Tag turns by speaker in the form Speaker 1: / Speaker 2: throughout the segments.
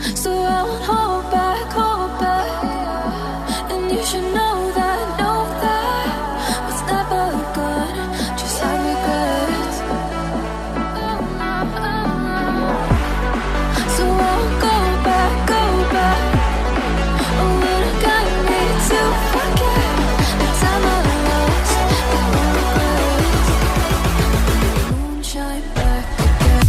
Speaker 1: So I won't hold back, and you should know that what's never gone just have regrets. So I won't go back. Oh, when I got me to forget the time I lost, the moonshine back again.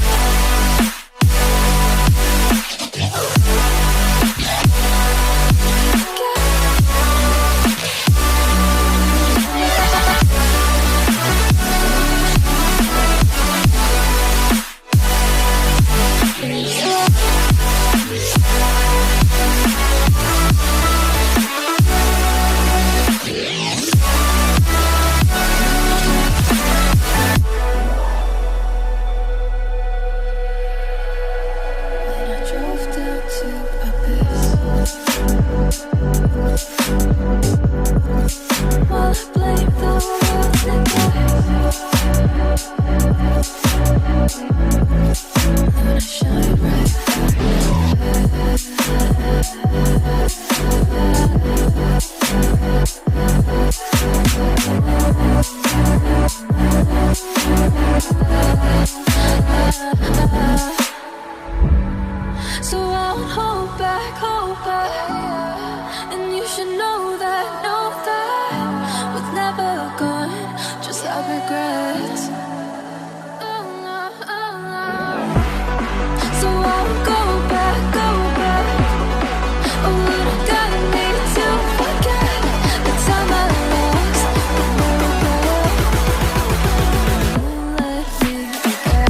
Speaker 1: So I won't hold back, and you should know that what's never gone just have regrets. So I won't go back. Oh, when I got me to forget the time I lost, won't let me forget.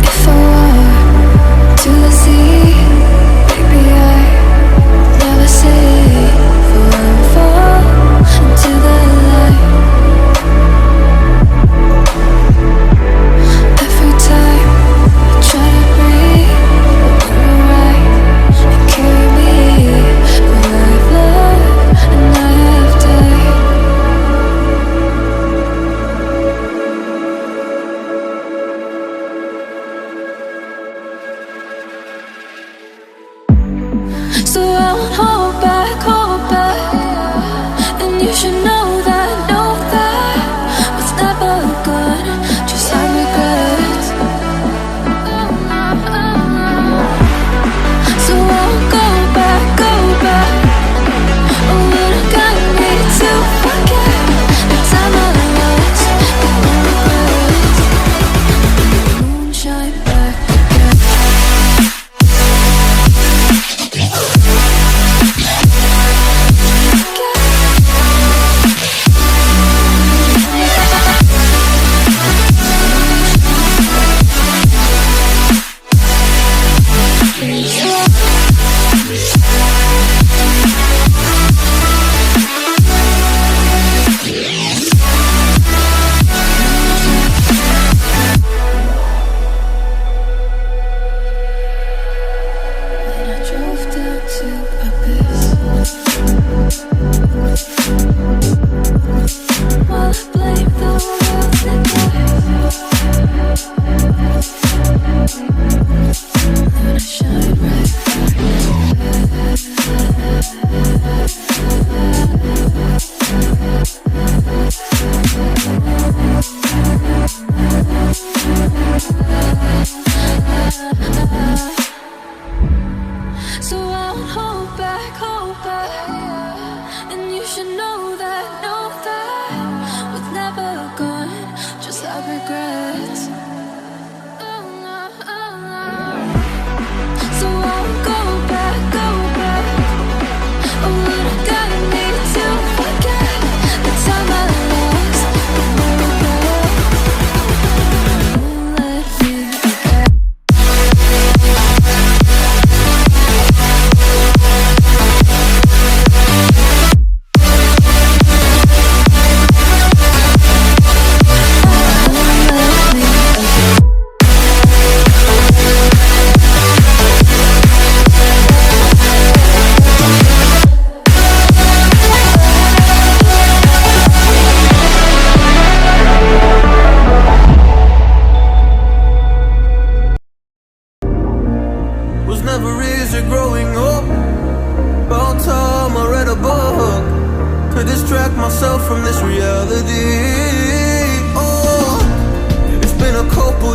Speaker 1: If I walk to the sea, maybe I never say fall into the light. Every time I try to breathe, you're right, you carry me where I've loved and I have died. So I won't hold back, and you should know that what's never gone just have regrets. So I won't go back. Oh, when I got me to forget the time I lost, the moonshine back again.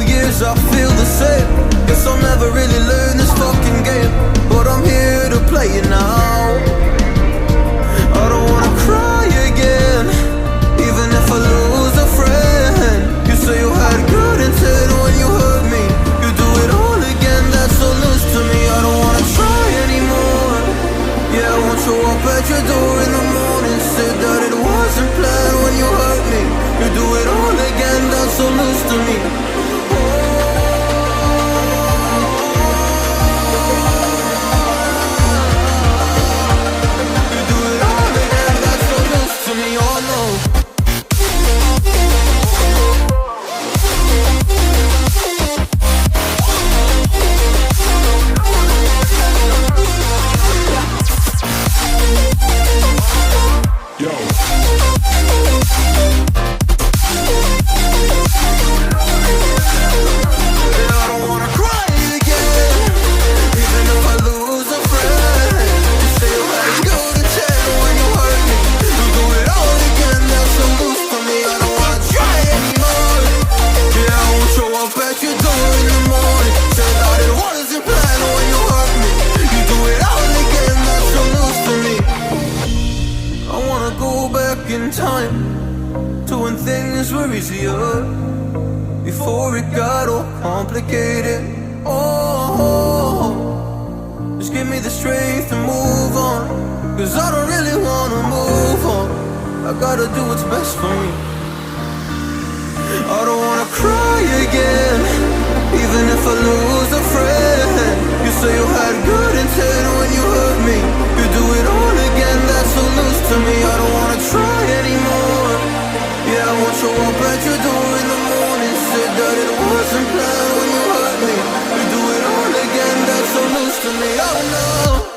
Speaker 2: years I feel the same. Guess I'll never really learn this fucking game, but I'm here to play it now. I don't wanna cry again, even if I lose a friend. You say you had good intent when you hurt me. You do it all again, that's so loose to me. I don't wanna try anymore. Yeah, I won't show up at your door in the morning. Said that it wasn't planned when you hurt me. You do it all again, that's so loose to me. You do it all again, that's so loose to me. Oh no. Time to when things were easier, before it got all complicated. Oh, just give me the strength to move on, cause I don't really wanna move on. I gotta do what's best for me. I don't wanna cry again, even if I lose a friend. You say you had good intent when you hurt me. You do it all again, that's so loose to me. I don't wanna try anymore. Yeah, I won't show up at your door in the morning. Said that it wasn't planned when you hurt me. You do it all again, that's so loose to me. Oh no.